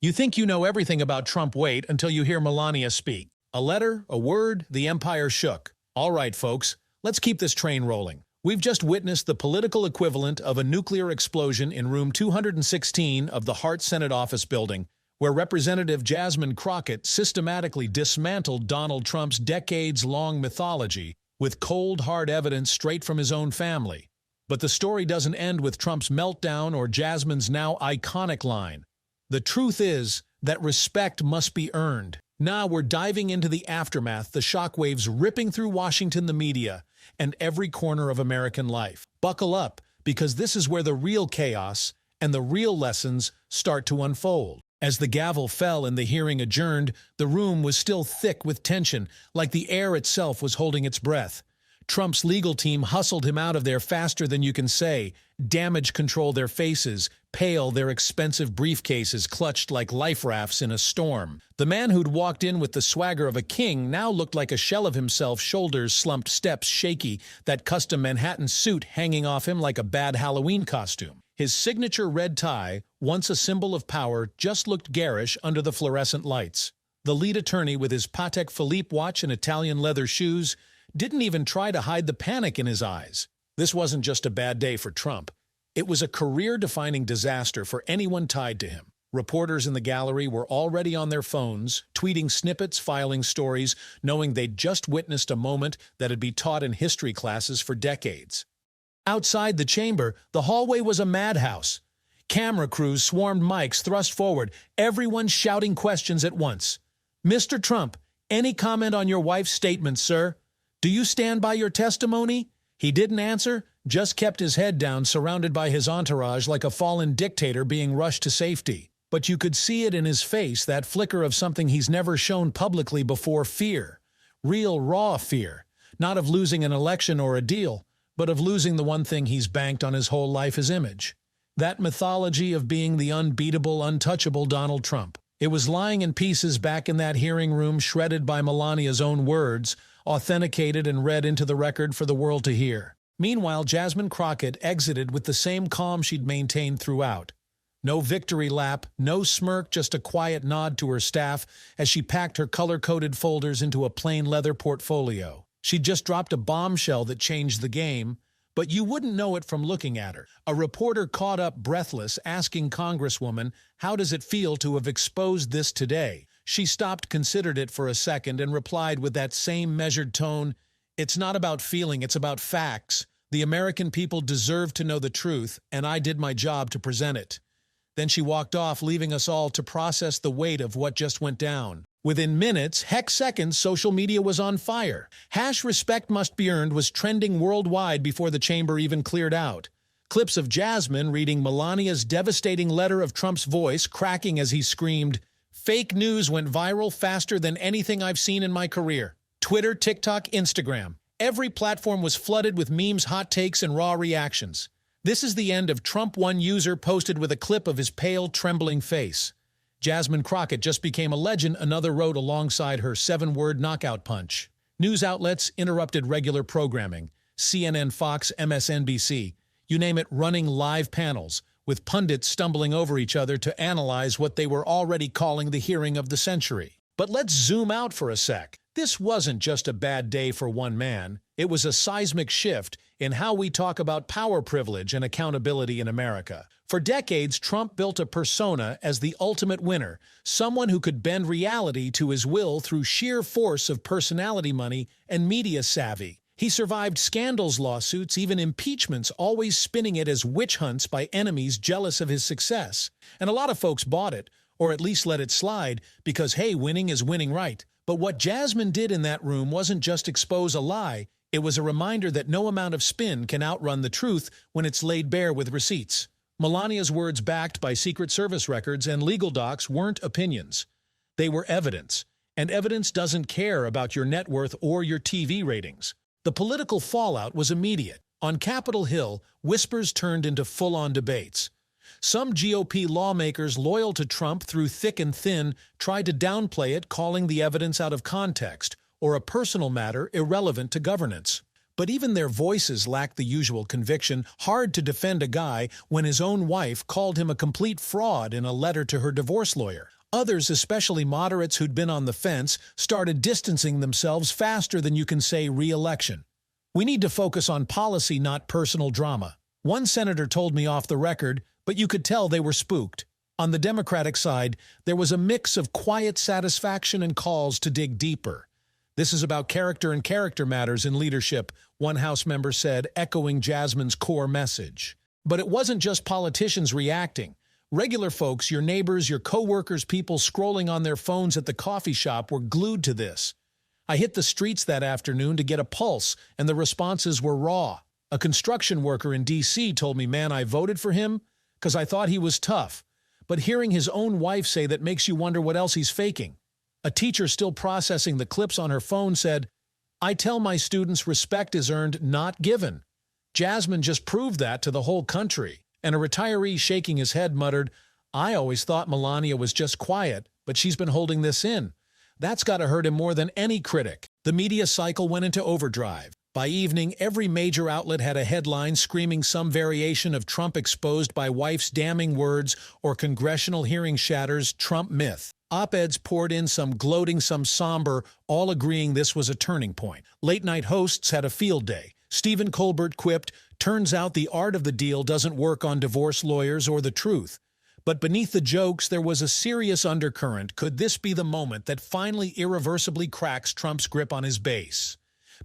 You think you know everything about Trump. Wait until you hear Melania speak. A letter, a word, the empire shook. All right, folks, let's keep this train rolling. We've just witnessed the political equivalent of a nuclear explosion in room 216 of the Hart Senate Office Building, where Representative Jasmine Crockett systematically dismantled Donald Trump's decades-long mythology with cold, hard evidence straight from his own family. But the story doesn't end with Trump's meltdown or Jasmine's now iconic line. The truth is that respect must be earned. Now we're diving into the aftermath, the shockwaves ripping through Washington, the media, and every corner of American life. Buckle up, because this is where the real chaos and the real lessons start to unfold. As the gavel fell and the hearing adjourned, the room was still thick with tension, like the air itself was holding its breath. Trump's legal team hustled him out of there faster than you can say, damage control their faces, pale their expensive briefcases clutched like life rafts in a storm. The man who'd walked in with the swagger of a king now looked like a shell of himself, shoulders slumped, steps shaky, that custom Manhattan suit hanging off him like a bad Halloween costume. His signature red tie, once a symbol of power, just looked garish under the fluorescent lights. The lead attorney, with his Patek Philippe watch and Italian leather shoes, didn't even try to hide the panic in his eyes. This wasn't just a bad day for Trump. It was a career-defining disaster for anyone tied to him. Reporters in the gallery were already on their phones, tweeting snippets, filing stories, knowing they'd just witnessed a moment that'd be taught in history classes for decades. Outside the chamber, the hallway was a madhouse. Camera crews swarmed, mics thrust forward, everyone shouting questions at once. "Mr. Trump, any comment on your wife's statement, sir? Do you stand by your testimony?" He didn't answer, just kept his head down, surrounded by his entourage like a fallen dictator being rushed to safety. But you could see it in his face, that flicker of something he's never shown publicly before: fear. Real, raw fear. Not of losing an election or a deal, but of losing the one thing he's banked on his whole life, his image. That mythology of being the unbeatable, untouchable Donald Trump. It was lying in pieces back in that hearing room, shredded by Melania's own words, authenticated and read into the record for the world to hear. Meanwhile, Jasmine Crockett exited with the same calm she'd maintained throughout. No victory lap, no smirk, just a quiet nod to her staff as she packed her color-coded folders into a plain leather portfolio. She'd just dropped a bombshell that changed the game, but you wouldn't know it from looking at her. A reporter caught up breathless, asking Congresswoman, "How does it feel to have exposed this today?" She stopped, considered it for a second, and replied with that same measured tone, "It's not about feeling, it's about facts. The American people deserve to know the truth, and I did my job to present it." Then she walked off, leaving us all to process the weight of what just went down. Within minutes, heck seconds, social media was on fire. #respect must be earned was trending worldwide before the chamber even cleared out. Clips of Jasmine reading Melania's devastating letter of Trump's voice cracking as he screamed, "Fake news" went viral faster than anything I've seen in my career. Twitter, TikTok, Instagram. Every platform was flooded with memes, hot takes, and raw reactions. "This is the end of Trump," one user posted with a clip of his pale, trembling face. "Jasmine Crockett just became a legend," another wrote alongside her 7-word knockout punch. News outlets interrupted regular programming. CNN, Fox, MSNBC, you name it, running live panels, with pundits stumbling over each other to analyze what they were already calling the hearing of the century. But let's zoom out for a sec. This wasn't just a bad day for one man. It was a seismic shift in how we talk about power, privilege, and accountability in America. For decades, Trump built a persona as the ultimate winner, someone who could bend reality to his will through sheer force of personality, money, and media savvy. He survived scandals, lawsuits, even impeachments, always spinning it as witch hunts by enemies jealous of his success. And a lot of folks bought it, or at least let it slide, because, hey, winning is winning, right? But what Jasmine did in that room wasn't just expose a lie, it was a reminder that no amount of spin can outrun the truth when it's laid bare with receipts. Melania's words, backed by Secret Service records and legal docs, weren't opinions. They were evidence, and evidence doesn't care about your net worth or your TV ratings. The political fallout was immediate. On Capitol Hill, whispers turned into full-on debates. Some GOP lawmakers loyal to Trump through thick and thin tried to downplay it, calling the evidence out of context or a personal matter irrelevant to governance. But even their voices lacked the usual conviction. Hard to defend a guy when his own wife called him a complete fraud in a letter to her divorce lawyer. Others, especially moderates who'd been on the fence, started distancing themselves faster than you can say re-election. We need to focus on policy, not personal drama. One senator told me off the record, but you could tell they were spooked. On the Democratic side, there was a mix of quiet satisfaction and calls to dig deeper. This is about character, and character matters in leadership, one House member said, echoing Jasmine's core message. But it wasn't just politicians reacting. Regular folks, your neighbors, your co-workers, people scrolling on their phones at the coffee shop were glued to this. I hit the streets that afternoon to get a pulse, and the responses were raw. A construction worker in D.C. told me, man, I voted for him because I thought he was tough. But hearing his own wife say that makes you wonder what else he's faking. A teacher still processing the clips on her phone said, I tell my students respect is earned, not given. Jasmine just proved that to the whole country. And a retiree shaking his head muttered, I always thought Melania was just quiet, but she's been holding this in. That's got to hurt him more than any critic. The media cycle went into overdrive. By evening, every major outlet had a headline screaming some variation of Trump exposed by wife's damning words or congressional hearing shatters Trump myth. Op-eds poured in, some gloating, some somber, all agreeing this was a turning point. Late-night hosts had a field day. Stephen Colbert quipped, turns out the art of the deal doesn't work on divorce lawyers or the truth. But beneath the jokes, there was a serious undercurrent. Could this be the moment that finally irreversibly cracks Trump's grip on his base?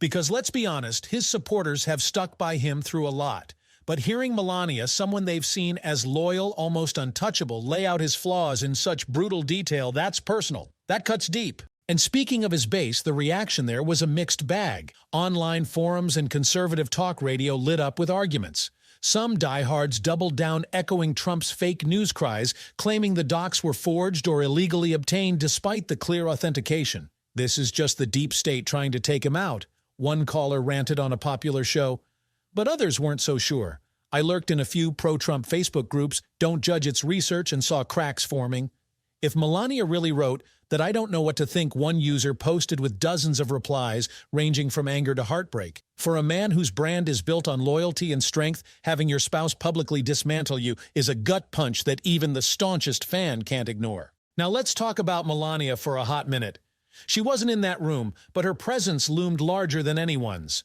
Because let's be honest, his supporters have stuck by him through a lot. But hearing Melania, someone they've seen as loyal, almost untouchable, lay out his flaws in such brutal detail, that's personal. That cuts deep. And speaking of his base, the reaction there was a mixed bag. Online forums and conservative talk radio lit up with arguments. Some diehards doubled down, echoing Trump's fake news cries, claiming the docs were forged or illegally obtained despite the clear authentication. This is just the deep state trying to take him out, one caller ranted on a popular show. But others weren't so sure. I lurked in a few pro-Trump Facebook groups, don't judge its research, and saw cracks forming. If Melania really wrote that I don't know what to think, one user posted with dozens of replies ranging from anger to heartbreak. For a man whose brand is built on loyalty and strength, having your spouse publicly dismantle you is a gut punch that even the staunchest fan can't ignore. Now let's talk about Melania for a hot minute. She wasn't in that room, but her presence loomed larger than anyone's.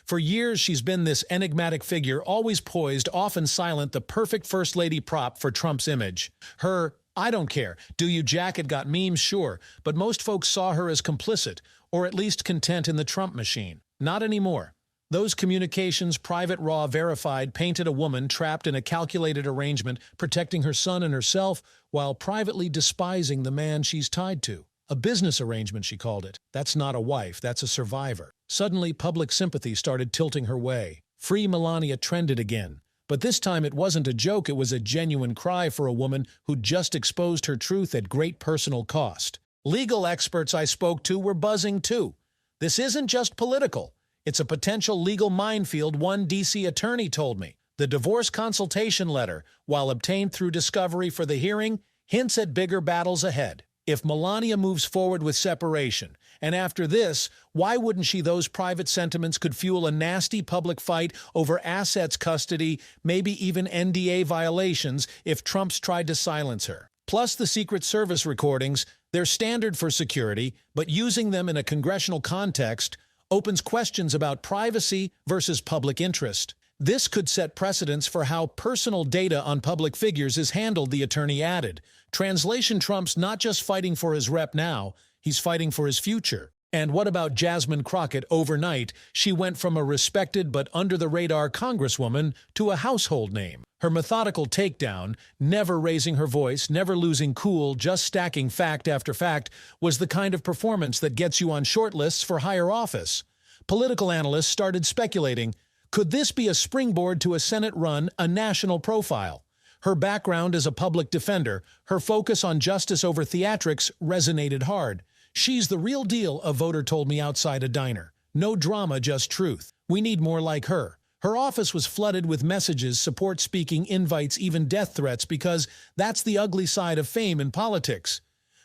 For years, she's been this enigmatic figure, always poised, often silent, the perfect first lady prop for Trump's image. Her I don't care, do you jacket got memes, sure, but most folks saw her as complicit, or at least content in the Trump machine. Not anymore. Those communications, private, raw, verified, painted a woman trapped in a calculated arrangement, protecting her son and herself, while privately despising the man she's tied to. A business arrangement, she called it. That's not a wife, that's a survivor. Suddenly, public sympathy started tilting her way. Free Melania trended again. But this time it wasn't a joke, it was a genuine cry for a woman who'd just exposed her truth at great personal cost. Legal experts I spoke to were buzzing too. This isn't just political. It's a potential legal minefield, one D.C. attorney told me. The divorce consultation letter, while obtained through discovery for the hearing, hints at bigger battles ahead. If Melania moves forward with separation, and after this, why wouldn't she? Those private sentiments could fuel a nasty public fight over assets, custody, maybe even NDA violations if Trump's tried to silence her. Plus the Secret Service recordings, they're standard for security, but using them in a congressional context opens questions about privacy versus public interest. This could set precedents for how personal data on public figures is handled, the attorney added. Translation: Trump's not just fighting for his rep now, he's fighting for his future. And what about Jasmine Crockett? Overnight, she went from a respected but under-the-radar congresswoman to a household name. Her methodical takedown, never raising her voice, never losing cool, just stacking fact after fact, was the kind of performance that gets you on short lists for higher office. Political analysts started speculating, could this be a springboard to a Senate run, a national profile? Her background as a public defender, her focus on justice over theatrics resonated hard. She's the real deal, a voter told me outside a diner. No drama, just truth. We need more like her. Her office was flooded with messages, support speaking, invites, even death threats, because that's the ugly side of fame in politics.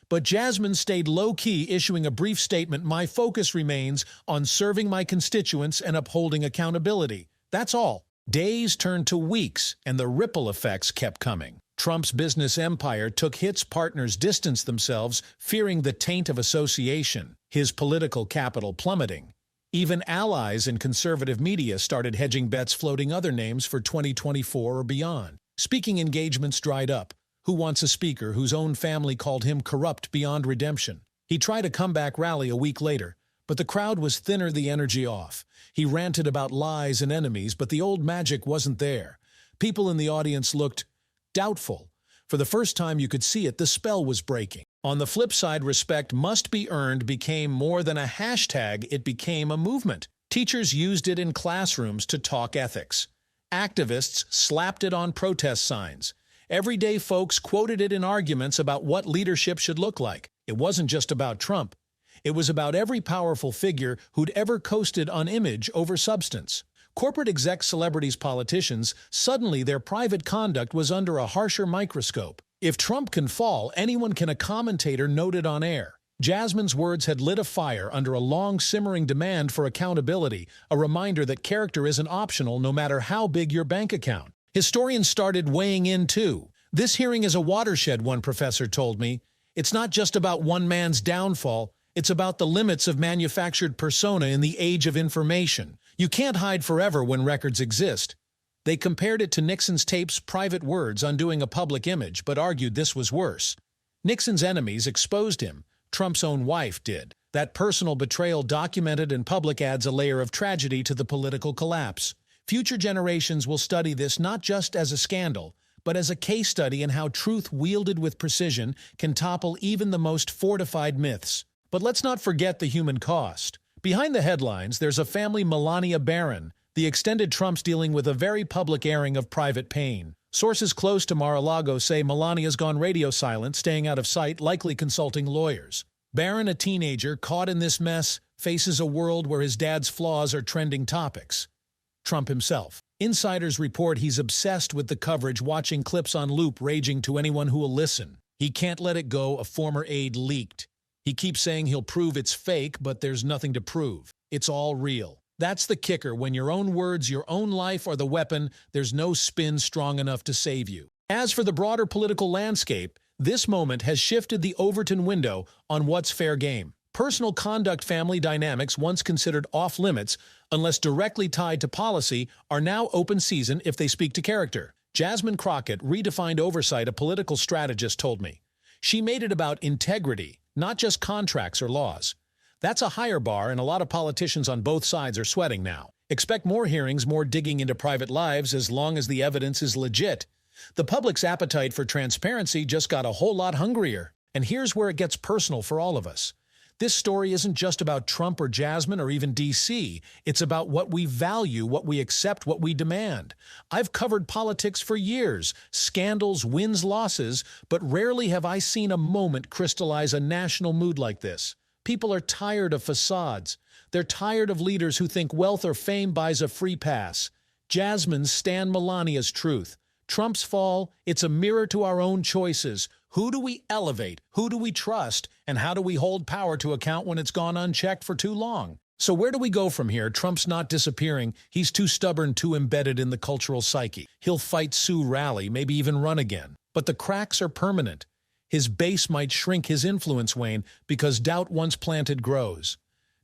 But Jasmine stayed low-key, issuing a brief statement, "My focus remains on serving my constituents and upholding accountability." That's all. Days turned to weeks, and the ripple effects kept coming. Trump's business empire took hits, partners distanced themselves, fearing the taint of association, his political capital plummeting. Even allies in conservative media started hedging bets, floating other names for 2024 or beyond. Speaking engagements dried up. Who wants a speaker whose own family called him corrupt beyond redemption? He tried a comeback rally a week later, but the crowd was thinner, the energy off. He ranted about lies and enemies, but the old magic wasn't there. People in the audience looked doubtful. For the first time you could see it, the spell was breaking. On the flip side, respect must be earned became more than a hashtag, it became a movement. Teachers used it in classrooms to talk ethics. Activists slapped it on protest signs. Everyday folks quoted it in arguments about what leadership should look like. It wasn't just about Trump. It was about every powerful figure who'd ever coasted on image over substance. Corporate execs, celebrities, politicians, suddenly their private conduct was under a harsher microscope. If Trump can fall, anyone can, a commentator noted on air. Jasmine's words had lit a fire under a long simmering demand for accountability, a reminder that character isn't optional no matter how big your bank account. Historians started weighing in too. "This hearing is a watershed," one professor told me. "It's not just about one man's downfall, it's about the limits of manufactured persona in the age of information. You can't hide forever when records exist." They compared it to Nixon's tapes, private words undoing a public image, but argued this was worse. Nixon's enemies exposed him. Trump's own wife did. That personal betrayal, documented in public, adds a layer of tragedy to the political collapse. Future generations will study this not just as a scandal, but as a case study in how truth wielded with precision can topple even the most fortified myths. But let's not forget the human cost. Behind the headlines, there's a family, Melania STABBED, the extended Trumps dealing with a very public airing of private pain. Sources close to Mar-a-Lago say Melania's gone radio silent, staying out of sight, likely consulting lawyers. Barron, a teenager caught in this mess, faces a world where his dad's flaws are trending topics. Trump himself. Insiders report he's obsessed with the coverage, watching clips on loop, raging to anyone who will listen. He can't let it go, a former aide leaked. He keeps saying he'll prove it's fake, but there's nothing to prove. It's all real. That's the kicker. When your own words, your own life are the weapon, there's no spin strong enough to save you. As for the broader political landscape, this moment has shifted the Overton window on what's fair game. Personal conduct, family dynamics, once considered off-limits unless directly tied to policy, are now open season if they speak to character. Jasmine Crockett redefined oversight, a political strategist told me. She made it about integrity, not just contracts or laws. That's a higher bar, and a lot of politicians on both sides are sweating now. Expect more hearings, more digging into private lives, as long as the evidence is legit. The public's appetite for transparency just got a whole lot hungrier. And here's where it gets personal for all of us. This story isn't just about Trump or Jasmine or even DC. It's about what we value, what we accept, what we demand. I've covered politics for years, scandals, wins, losses, but rarely have I seen a moment crystallize a national mood like this. People are tired of facades. They're tired of leaders who think wealth or fame buys a free pass. Jasmine's stand Melania's truth. Trump's fall, it's a mirror to our own choices. Who do we elevate? Who do we trust? And how do we hold power to account when it's gone unchecked for too long? So where do we go from here? Trump's not disappearing. He's too stubborn, too embedded in the cultural psyche. He'll fight, sue, rally, maybe even run again. But the cracks are permanent. His base might shrink, his influence wane, because doubt once planted grows.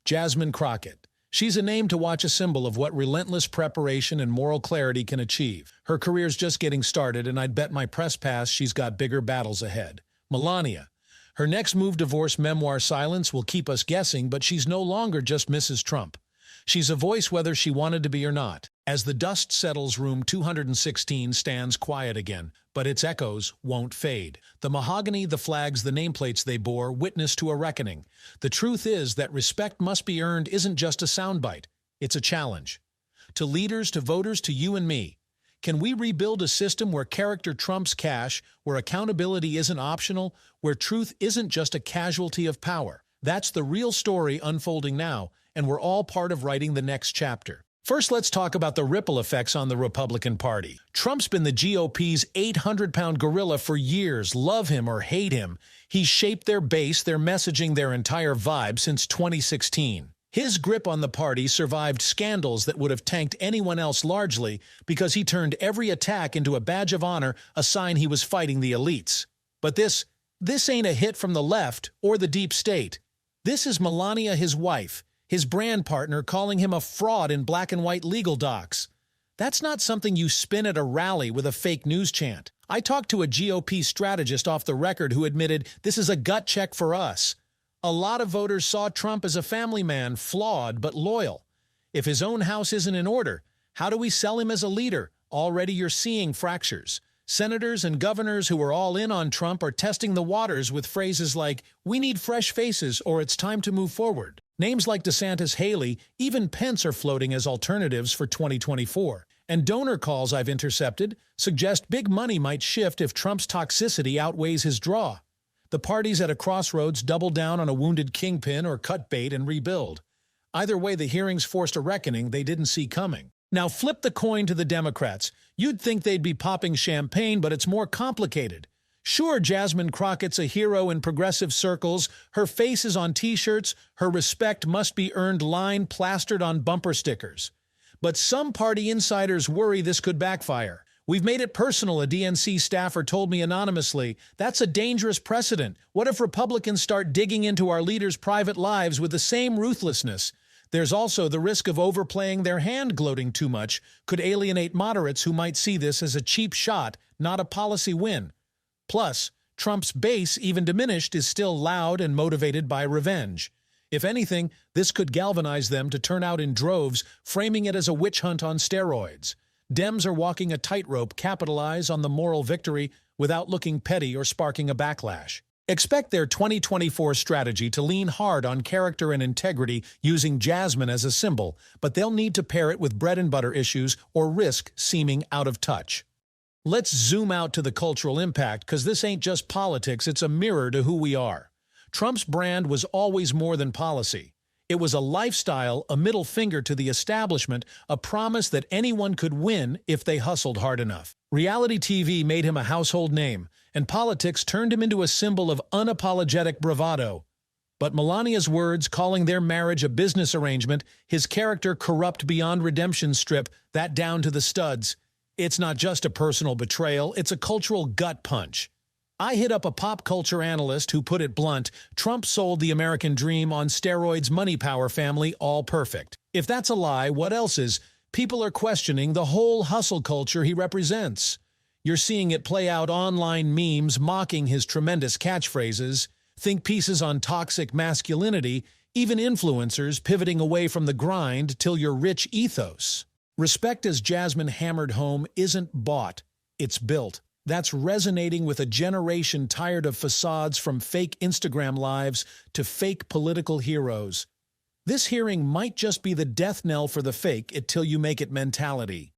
Jasmine Crockett. She's a name to watch, a symbol of what relentless preparation and moral clarity can achieve. Her career's just getting started, and I'd bet my press pass she's got bigger battles ahead. Melania. Her next move, divorce, memoir, silence, will keep us guessing, but she's no longer just Mrs. Trump. She's a voice whether she wanted to be or not. As the dust settles, room 216 stands quiet again, but its echoes won't fade. The mahogany, the flags, the nameplates they bore, witness to a reckoning. The truth is that respect must be earned isn't just a soundbite. It's a challenge. To leaders, to voters, to you and me. Can we rebuild a system where character trumps cash, where accountability isn't optional, where truth isn't just a casualty of power? That's the real story unfolding now, and we're all part of writing the next chapter. First, let's talk about the ripple effects on the Republican Party. Trump's been the GOP's 800-pound gorilla for years. Love him or hate him, He's shaped their base, their messaging, their entire vibe since 2016. His grip on the party survived scandals that would have tanked anyone else largely because he turned every attack into a badge of honor, a sign he was fighting the elites. But this ain't a hit from the left or the deep state. This is Melania, his wife, his brand partner, calling him a fraud in black and white legal docs. That's not something you spin at a rally with a fake news chant. I talked to a GOP strategist off the record who admitted this is a gut check for us. A lot of voters saw Trump as a family man, flawed but loyal. If his own house isn't in order, how do we sell him as a leader? Already you're seeing fractures. Senators and governors who are all in on Trump are testing the waters with phrases like, "We need fresh faces," or "It's time to move forward." Names like DeSantis, Haley, even Pence are floating as alternatives for 2024. And donor calls I've intercepted suggest big money might shift if Trump's toxicity outweighs his draw. The parties at a crossroads double down on a wounded kingpin or cut bait and rebuild. Either way, the hearings forced a reckoning they didn't see coming. Now flip the coin to the Democrats. You'd think they'd be popping champagne, but it's more complicated. Sure, Jasmine Crockett's a hero in progressive circles. Her face is on T-shirts. Her respect must be earned line plastered on bumper stickers. But some party insiders worry this could backfire. "We've made it personal," a DNC staffer told me anonymously. "That's a dangerous precedent. What if Republicans start digging into our leaders' private lives with the same ruthlessness?" There's also the risk of overplaying their hand. Gloating too much could alienate moderates who might see this as a cheap shot, not a policy win. Plus, Trump's base, even diminished, is still loud and motivated by revenge. If anything, this could galvanize them to turn out in droves, framing it as a witch hunt on steroids. Dems are walking a tightrope, capitalize on the moral victory without looking petty or sparking a backlash. Expect their 2024 strategy to lean hard on character and integrity, using Jasmine as a symbol, but they'll need to pair it with bread-and-butter issues or risk seeming out of touch. Let's zoom out to the cultural impact, because this ain't just politics, it's a mirror to who we are. Trump's brand was always more than policy. It was a lifestyle, a middle finger to the establishment, a promise that anyone could win if they hustled hard enough. Reality TV made him a household name, and politics turned him into a symbol of unapologetic bravado. But Melania's words, calling their marriage a business arrangement, his character corrupt beyond redemption, strip that down to the studs. It's not just a personal betrayal, it's a cultural gut punch. I hit up a pop culture analyst who put it blunt: Trump sold the American dream on steroids, money, power, family, all perfect. If that's a lie, what else is? People are questioning the whole hustle culture he represents. You're seeing it play out: online memes mocking his tremendous catchphrases, think pieces on toxic masculinity, even influencers pivoting away from the grind till you're rich ethos. Respect, as Jasmine hammered home, isn't bought, it's built. That's resonating with a generation tired of facades, from fake Instagram lives to fake political heroes. This hearing might just be the death knell for the fake it till you make it mentality.